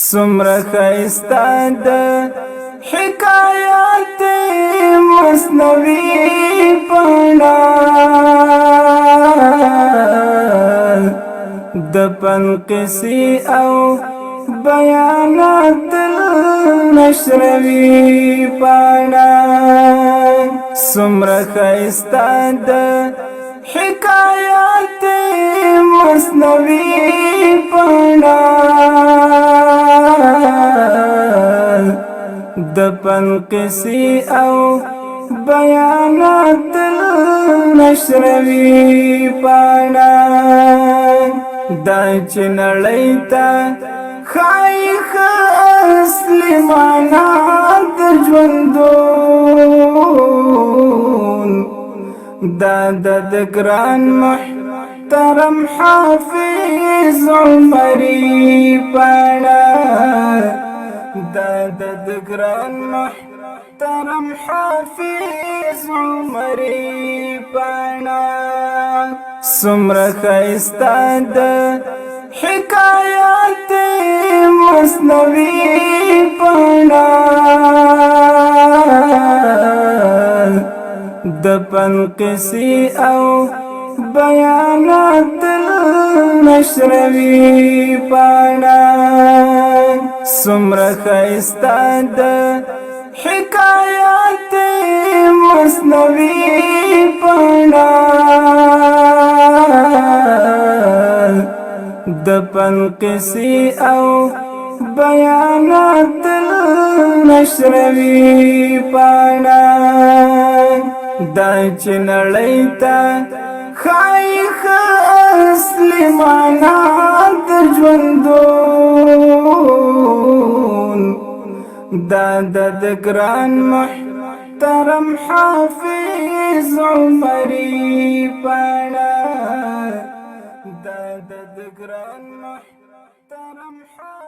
سمره خیستا ده حکایات مثنوی پانا د پنقسی او بیانات النشروی پانا سمره خیستا ده حکایات مثنوی پانا د پنقسی او بیانات النشروی پانا دا چې نړۍ ته ښایي ښه اصلي معنا د ژوندون دا د ګران محترم حافظ عمري پانا دا د ګران محترم حافظ عمري پانا سمره خیستا ده حکایات مثنوی پانا د پنقسی او بیانات النشروی پانا سمره خیستا ده حکایات مثنوی پانا د پنقسی او بیانات النشروی پانا دا چې نړۍ ته ښایي ښه اصلي معنا د ژوندون دا د ګران محترم حافظ عمري پانا دا د ګران محترم حافظ